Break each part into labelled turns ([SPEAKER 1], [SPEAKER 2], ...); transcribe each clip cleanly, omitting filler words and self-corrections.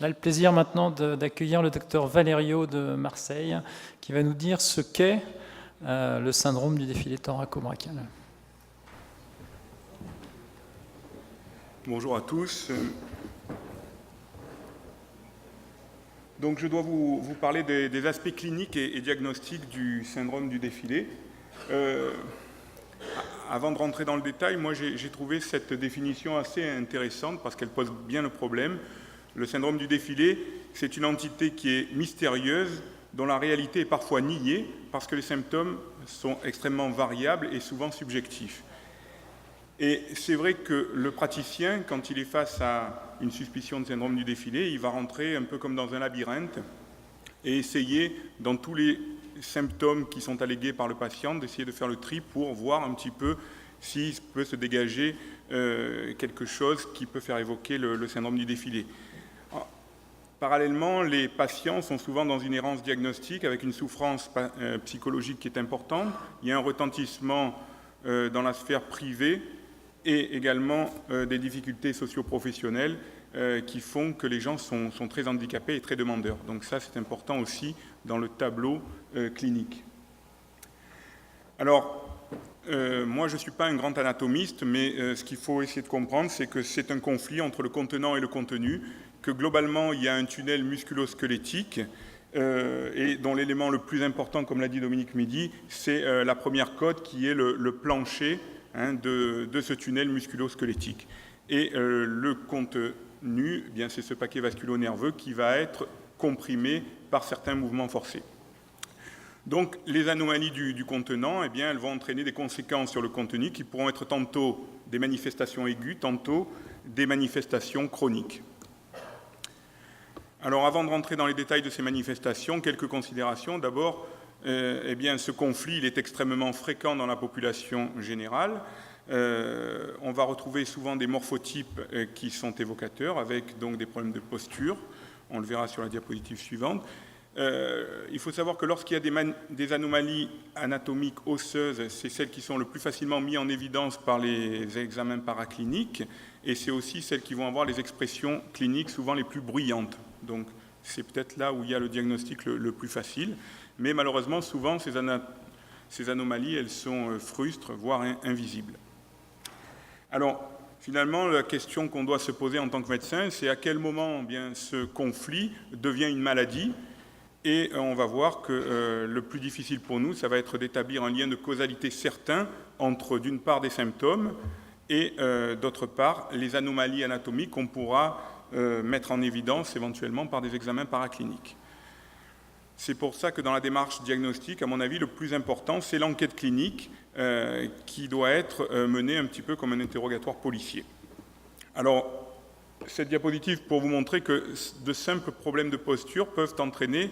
[SPEAKER 1] On a le plaisir maintenant d'accueillir le docteur Valerio de Marseille, qui va nous dire ce qu'est le syndrome du défilé thoraco-brachial.
[SPEAKER 2] Bonjour à tous. Donc je dois vous parler des aspects cliniques et diagnostiques du syndrome du défilé. Avant de rentrer dans le détail, moi j'ai trouvé cette définition assez intéressante parce qu'elle pose bien le problème. Le syndrome du défilé, c'est une entité qui est mystérieuse, dont la réalité est parfois niée parce que les symptômes sont extrêmement variables et souvent subjectifs. Et c'est vrai que le praticien, quand il est face à une suspicion de syndrome du défilé, il va rentrer un peu comme dans un labyrinthe et essayer, dans tous les symptômes qui sont allégués par le patient, d'essayer de faire le tri pour voir un petit peu s'il peut se dégager quelque chose qui peut faire évoquer le syndrome du défilé. Parallèlement, les patients sont souvent dans une errance diagnostique avec une souffrance psychologique qui est importante. Il y a un retentissement dans la sphère privée et également des difficultés socio-professionnelles qui font que les gens sont très handicapés et très demandeurs. Donc ça, c'est important aussi dans le tableau clinique. Alors, moi, je ne suis pas un grand anatomiste, mais ce qu'il faut essayer de comprendre, c'est que c'est un conflit entre le contenant et le contenu, que globalement, il y a un tunnel musculo-squelettique et dont l'élément le plus important, comme l'a dit Dominique Midi, c'est la première côte qui est le plancher de ce tunnel musculo-squelettique. Et le contenu, eh bien, c'est ce paquet vasculo-nerveux qui va être comprimé par certains mouvements forcés. Donc, les anomalies du contenant, eh bien, elles vont entraîner des conséquences sur le contenu qui pourront être tantôt des manifestations aiguës, tantôt des manifestations chroniques. Alors, avant de rentrer dans les détails de ces manifestations, quelques considérations. D'abord, eh bien, ce conflit il est extrêmement fréquent dans la population générale. On va retrouver souvent des morphotypes qui sont évocateurs, avec donc des problèmes de posture. On le verra sur la diapositive suivante. Il faut savoir que lorsqu'il y a des anomalies anatomiques osseuses, c'est celles qui sont le plus facilement mises en évidence par les examens paracliniques, et c'est aussi celles qui vont avoir les expressions cliniques souvent les plus bruyantes. Donc c'est peut-être là où il y a le diagnostic le plus facile. Mais malheureusement, souvent, ces anomalies, elles sont frustres, voire invisibles. Alors, finalement, la question qu'on doit se poser en tant que médecin, c'est à quel moment bien, ce conflit devient une maladie. Et on va voir que le plus difficile pour nous, ça va être d'établir un lien de causalité certain entre, d'une part, des symptômes et, d'autre part, les anomalies anatomiques qu'on pourra mettre en évidence éventuellement par des examens paracliniques. C'est pour ça que dans la démarche diagnostique, à mon avis, le plus important, c'est l'enquête clinique qui doit être menée un petit peu comme un interrogatoire policier. Alors, cette diapositive pour vous montrer que de simples problèmes de posture peuvent entraîner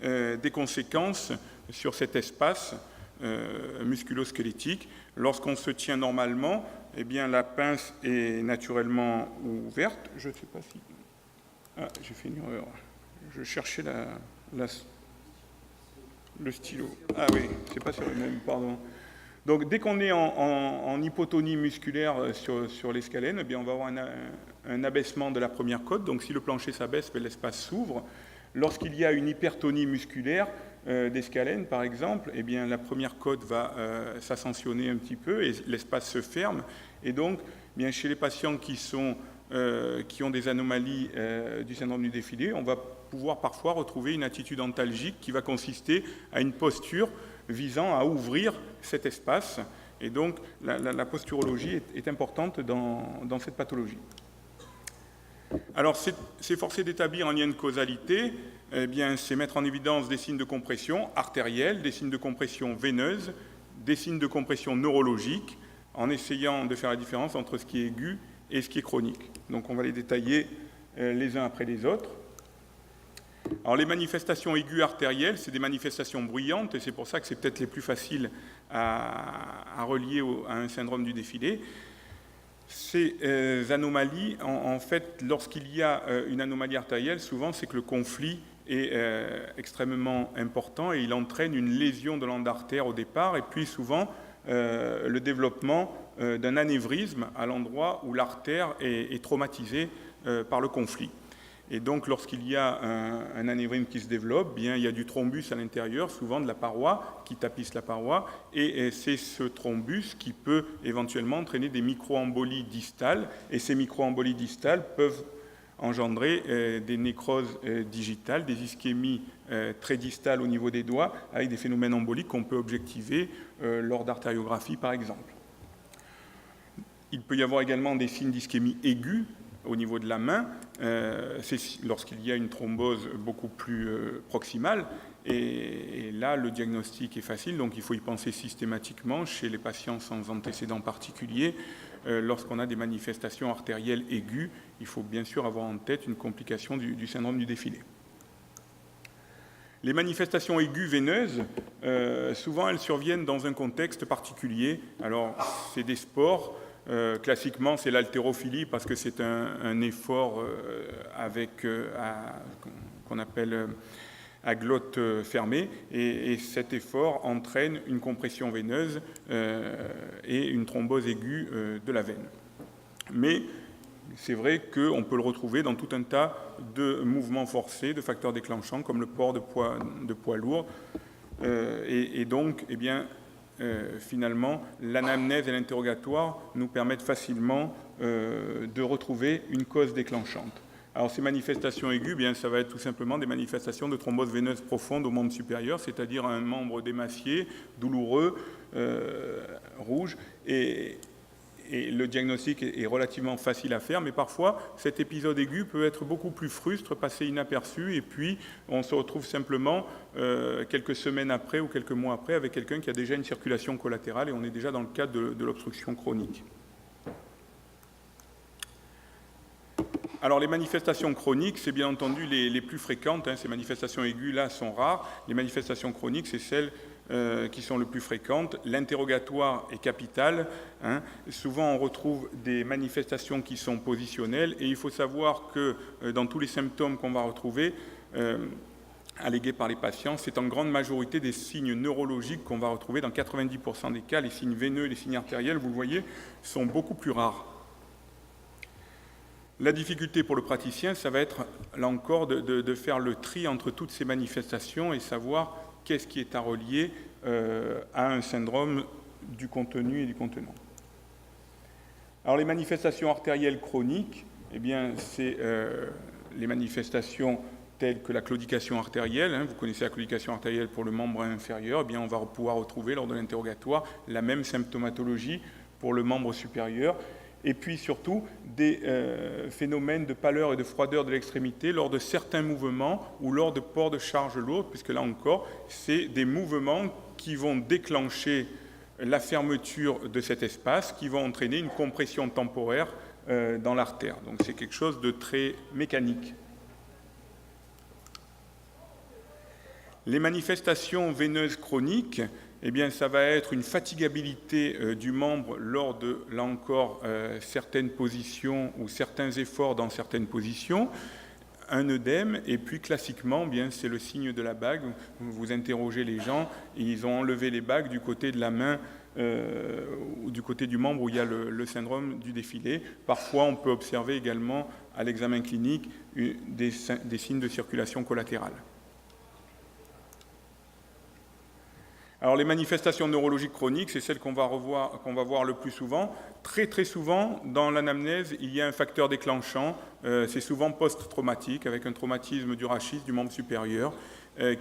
[SPEAKER 2] des conséquences sur cet espace musculo-squelettique. Lorsqu'on se tient normalement, eh bien, la pince est naturellement ouverte. Je ne sais pas si... Ah, j'ai fait une erreur. Je cherchais le stylo. Ah oui, c'est pas sur le même, pardon. Donc, dès qu'on est en hypotonie musculaire sur les scalènes, eh bien, on va avoir un abaissement de la première côte. Donc, si le plancher s'abaisse, l'espace s'ouvre. Lorsqu'il y a une hypertonie musculaire des scalènes, par exemple, eh bien, la première côte va s'ascensionner un petit peu et l'espace se ferme. Et donc, bien, chez les patients qui ont des anomalies du syndrome du défilé, on va pouvoir parfois retrouver une attitude antalgique qui va consister à une posture visant à ouvrir cet espace. Et donc, la posturologie est importante dans cette pathologie. Alors, c'est forcé d'établir un lien de causalité, eh bien, c'est mettre en évidence des signes de compression artérielle, des signes de compression veineuse, des signes de compression neurologique, en essayant de faire la différence entre ce qui est aigu et ce qui est chronique. Donc, on va les détailler les uns après les autres. Alors, les manifestations aiguës artérielles, c'est des manifestations bruyantes, et c'est pour ça que c'est peut-être les plus faciles à relier à un syndrome du défilé. Ces anomalies, en fait, lorsqu'il y a une anomalie artérielle, souvent c'est que le conflit est extrêmement important et il entraîne une lésion de l'endartère au départ et puis souvent le développement d'un anévrisme à l'endroit où l'artère est traumatisée par le conflit. Et donc, lorsqu'il y a un anévrisme qui se développe, bien, il y a du thrombus à l'intérieur, souvent de la paroi, qui tapisse la paroi, et c'est ce thrombus qui peut éventuellement entraîner des microembolies distales, et ces microembolies distales peuvent engendrer des nécroses digitales, des ischémies très distales au niveau des doigts, avec des phénomènes emboliques qu'on peut objectiver lors d'artériographie, par exemple. Il peut y avoir également des signes d'ischémie aiguë au niveau de la main, c'est lorsqu'il y a une thrombose beaucoup plus proximale, et là, le diagnostic est facile, donc il faut y penser systématiquement chez les patients sans antécédents particuliers. Lorsqu'on a des manifestations artérielles aiguës, il faut bien sûr avoir en tête une complication du syndrome du défilé. Les manifestations aiguës veineuses, souvent elles surviennent dans un contexte particulier. Alors, c'est des sports. Classiquement, c'est l'haltérophilie parce que c'est un effort qu'on appelle à glotte fermée, et cet effort entraîne une compression veineuse et une thrombose aiguë de la veine. Mais c'est vrai qu'on peut le retrouver dans tout un tas de mouvements forcés, de facteurs déclenchants, comme le port de poids lourds, et donc, eh bien, finalement, l'anamnèse et l'interrogatoire nous permettent facilement de retrouver une cause déclenchante. Alors, ces manifestations aiguës, bien, ça va être tout simplement des manifestations de thrombose veineuse profonde au membre supérieur, c'est-à-dire un membre démacié, douloureux, rouge, et le diagnostic est relativement facile à faire, mais parfois, cet épisode aigu peut être beaucoup plus frustre, passer inaperçu, et puis on se retrouve simplement quelques semaines après ou quelques mois après avec quelqu'un qui a déjà une circulation collatérale, et on est déjà dans le cadre de l'obstruction chronique. Alors, les manifestations chroniques, c'est bien entendu les plus fréquentes. Ces manifestations aiguës-là sont rares. Les manifestations chroniques, c'est celles qui sont les plus fréquentes. L'interrogatoire est capital. Souvent, on retrouve des manifestations qui sont positionnelles. Et il faut savoir que dans tous les symptômes qu'on va retrouver, allégués par les patients, c'est en grande majorité des signes neurologiques qu'on va retrouver. Dans 90% des cas, les signes veineux et les signes artériels, vous le voyez, sont beaucoup plus rares. La difficulté pour le praticien, ça va être, là encore, de faire le tri entre toutes ces manifestations et savoir qu'est-ce qui est à relier à un syndrome du contenu et du contenant. Alors, les manifestations artérielles chroniques, eh bien, c'est les manifestations telles que la claudication artérielle. Vous connaissez la claudication artérielle pour le membre inférieur. Eh bien, on va pouvoir retrouver lors de l'interrogatoire la même symptomatologie pour le membre supérieur. Et puis surtout des phénomènes de pâleur et de froideur de l'extrémité lors de certains mouvements ou lors de ports de charge lourde, puisque là encore, c'est des mouvements qui vont déclencher la fermeture de cet espace, qui vont entraîner une compression temporaire dans l'artère. Donc c'est quelque chose de très mécanique. Les manifestations veineuses chroniques, eh bien, ça va être une fatigabilité du membre lors de, là encore, certaines positions ou certains efforts dans certaines positions, un œdème, et puis classiquement, eh bien, c'est le signe de la bague. Vous interrogez les gens, et ils ont enlevé les bagues du côté de la main ou du côté du membre où il y a le syndrome du défilé. Parfois, on peut observer également à l'examen clinique des signes de circulation collatérale. Alors, les manifestations neurologiques chroniques, c'est celles qu'on va voir le plus souvent. Très, très souvent, dans l'anamnèse, il y a un facteur déclenchant. C'est souvent post-traumatique, avec un traumatisme du rachis du membre supérieur,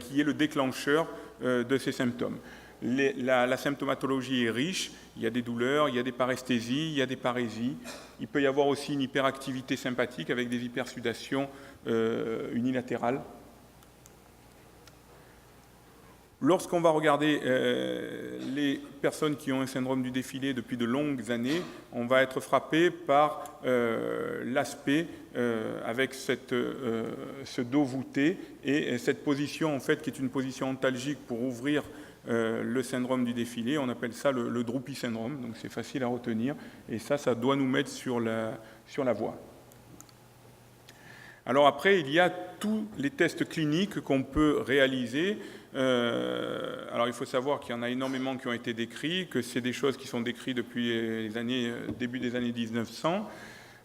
[SPEAKER 2] qui est le déclencheur de ces symptômes. La symptomatologie est riche. Il y a des douleurs, il y a des paresthésies, il y a des parésies. Il peut y avoir aussi une hyperactivité sympathique avec des hypersudations unilatérales. Lorsqu'on va regarder les personnes qui ont un syndrome du défilé depuis de longues années, on va être frappé par l'aspect avec ce dos voûté et cette position en fait qui est une position antalgique pour ouvrir le syndrome du défilé. On appelle ça le droopy syndrome, donc c'est facile à retenir et ça doit nous mettre sur la voie. Alors après, il y a tous les tests cliniques qu'on peut réaliser. Alors il faut savoir qu'il y en a énormément qui ont été décrits, que c'est des choses qui sont décrites depuis début des années 1900.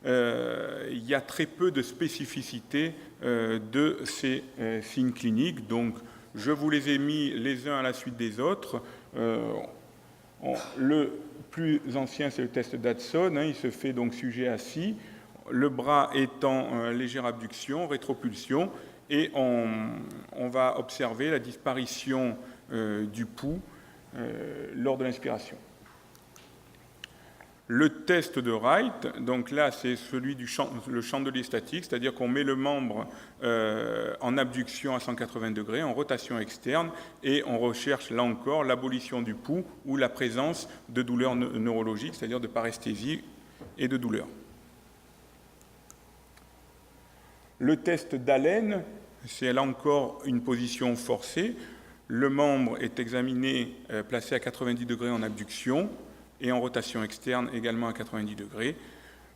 [SPEAKER 2] il y a très peu de spécificité de ces signes cliniques. Donc, je vous les ai mis les uns à la suite des autres. Le plus ancien, c'est le test d'Hudson. Il se fait donc sujet assis, le bras étant légère abduction, rétropulsion, et on va observer la disparition du pouls lors de l'inspiration. Le test de Wright, donc là c'est celui le chandelier statique, c'est-à-dire qu'on met le membre en abduction à 180 degrés, en rotation externe, et on recherche là encore l'abolition du pouls ou la présence de douleurs neurologiques, c'est-à-dire de paresthésie et de douleur. Le test d'Allen, c'est là encore une position forcée. Le membre est examiné, placé à 90 degrés en abduction, et en rotation externe également à 90 degrés.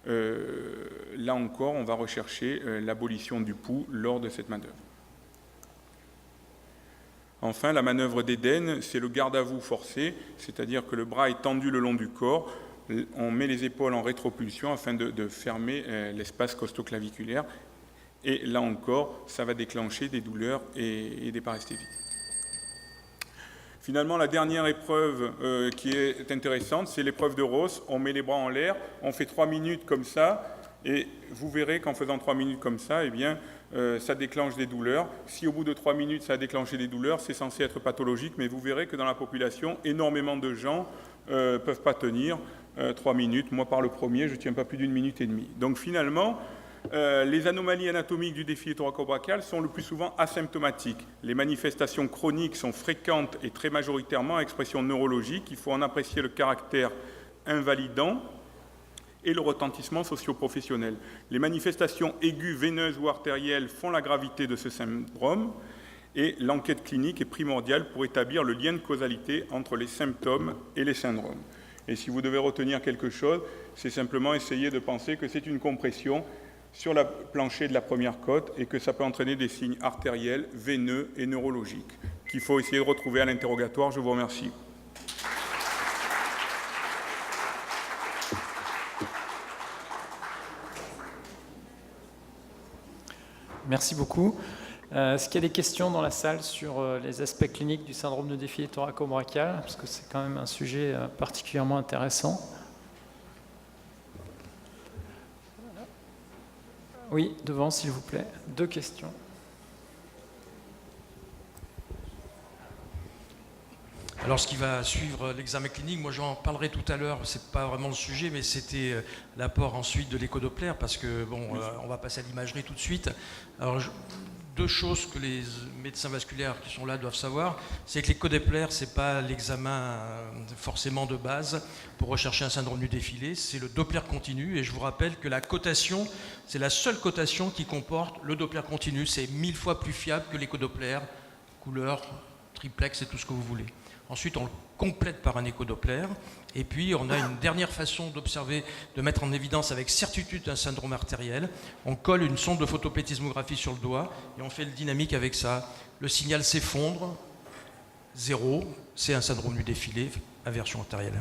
[SPEAKER 2] Là encore, on va rechercher l'abolition du pouls lors de cette manœuvre. Enfin, la manœuvre d'Eden, c'est le garde-à-vous forcé, c'est-à-dire que le bras est tendu le long du corps, on met les épaules en rétropulsion afin de fermer l'espace costoclaviculaire, et là encore, ça va déclencher des douleurs et des paresthésies. Finalement, la dernière épreuve qui est intéressante, c'est l'épreuve de Ross. On met les bras en l'air, on fait 3 minutes comme ça, et vous verrez qu'en faisant 3 minutes comme ça, eh bien, ça déclenche des douleurs. Si au bout de 3 minutes, ça a déclenché des douleurs, c'est censé être pathologique, mais vous verrez que dans la population, énormément de gens ne peuvent pas tenir 3 minutes. Moi, par le premier, je ne tiens pas plus d'1 minute et demie. Donc finalement, les anomalies anatomiques du défilé thoraco-brachial sont le plus souvent asymptomatiques. Les manifestations chroniques sont fréquentes et très majoritairement à expression neurologique. Il faut en apprécier le caractère invalidant et le retentissement socio-professionnel. Les manifestations aiguës, veineuses ou artérielles font la gravité de ce syndrome, et l'enquête clinique est primordiale pour établir le lien de causalité entre les symptômes et les syndromes. Et si vous devez retenir quelque chose, c'est simplement essayer de penser que c'est une compression sur le plancher de la première côte et que ça peut entraîner des signes artériels, veineux et neurologiques qu'il faut essayer de retrouver à l'interrogatoire. Je vous remercie.
[SPEAKER 1] Merci beaucoup. Est-ce qu'il y a des questions dans la salle sur les aspects cliniques du syndrome de défilé thoraco-brachial? Parce que c'est quand même un sujet particulièrement intéressant. Oui, devant, s'il vous plaît. 2 questions.
[SPEAKER 3] Alors, ce qui va suivre l'examen clinique, moi j'en parlerai tout à l'heure, c'est pas vraiment le sujet, mais c'était l'apport ensuite de l'écho-doppler, parce que, bon, on va passer à l'imagerie tout de suite. Alors, 2 choses que les médecins vasculaires qui sont là doivent savoir, c'est que l'écho-doppler, c'est pas l'examen forcément de base pour rechercher un syndrome du défilé, c'est le Doppler continu, et je vous rappelle que la cotation, c'est la seule cotation qui comporte le Doppler continu, c'est 1000 fois plus fiable que l'écho-doppler, couleur, triplex et tout ce que vous voulez. Ensuite, on le complète par un écho-doppler. Et puis, on a une dernière façon d'observer, de mettre en évidence avec certitude un syndrome artériel. On colle une sonde de photoplétismographie sur le doigt et on fait le dynamique avec ça. Le signal s'effondre, 0, c'est un syndrome du défilé, inversion artérielle.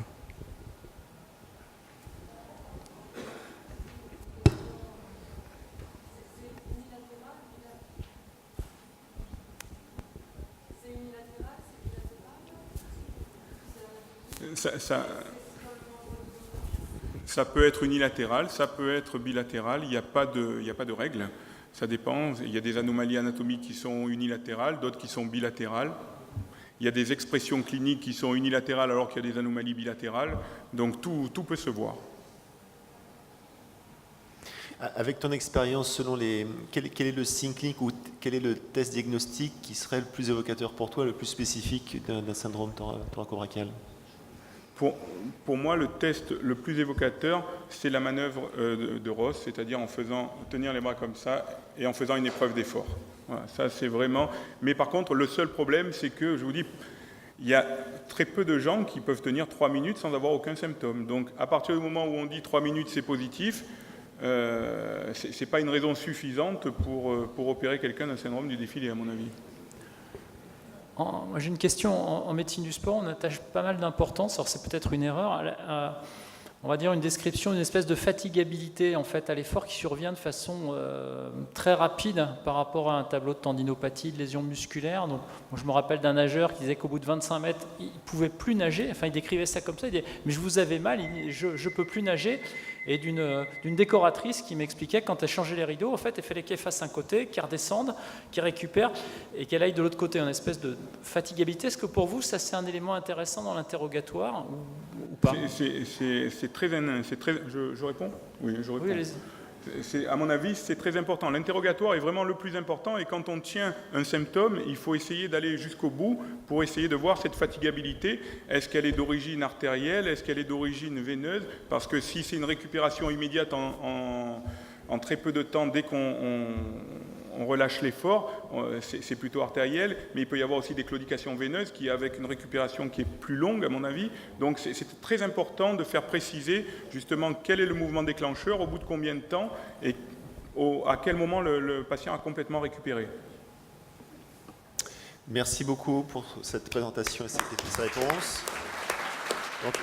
[SPEAKER 2] Ça peut être unilatéral, ça peut être bilatéral, il n'y a pas de règle, ça dépend, il y a des anomalies anatomiques qui sont unilatérales, d'autres qui sont bilatérales, il y a des expressions cliniques qui sont unilatérales alors qu'il y a des anomalies bilatérales, donc tout peut se voir.
[SPEAKER 4] Avec ton expérience, selon quel est le signe clinique ou quel est le test diagnostique qui serait le plus évocateur pour toi, le plus spécifique d'un syndrome thoraco-brachial ?
[SPEAKER 2] Pour moi, le test le plus évocateur, c'est la manœuvre de Ross, c'est-à-dire en faisant tenir les bras comme ça et en faisant une épreuve d'effort. Voilà, ça c'est vraiment... Mais par contre, le seul problème, c'est que, je vous dis, il y a très peu de gens qui peuvent tenir 3 minutes sans avoir aucun symptôme. Donc, à partir du moment où on dit 3 minutes, c'est positif, ce n'est pas une raison suffisante pour opérer quelqu'un d'un syndrome du défilé, à mon avis.
[SPEAKER 1] Moi, j'ai une question. En médecine du sport, on attache pas mal d'importance, alors c'est peut-être une erreur, on va dire, une description d'une espèce de fatigabilité en fait, à l'effort qui survient de façon très rapide par rapport à un tableau de tendinopathie, de lésions musculaires. Donc, moi, je me rappelle d'un nageur qui disait qu'au bout de 25 mètres, il ne pouvait plus nager. Enfin, il décrivait ça comme ça. Il disait « mais je vous avais mal, je ne peux plus nager ». Et d'une décoratrice qui m'expliquait que quand elle changeait les rideaux, en fait, il fallait qu'elle fasse un côté, qu'elle redescende, qu'elle récupère et qu'elle aille de l'autre côté, une espèce de fatigabilité. Est-ce que pour vous, ça c'est un élément intéressant dans l'interrogatoire ou pas?
[SPEAKER 2] C'est très... Je réponds? Oui, je réponds.
[SPEAKER 1] Oui, allez-y.
[SPEAKER 2] À mon avis, c'est très important. L'interrogatoire est vraiment le plus important et quand on tient un symptôme, il faut essayer d'aller jusqu'au bout pour essayer de voir cette fatigabilité. Est-ce qu'elle est d'origine artérielle? Est-ce qu'elle est d'origine veineuse? Parce que si c'est une récupération immédiate en très peu de temps, dès qu'on relâche l'effort, c'est plutôt artériel, mais il peut y avoir aussi des claudications veineuses qui, avec une récupération qui est plus longue, à mon avis. Donc c'est très important de faire préciser justement quel est le mouvement déclencheur, au bout de combien de temps, et à quel moment le patient a complètement récupéré.
[SPEAKER 4] Merci beaucoup pour cette présentation et cette réponse. Donc,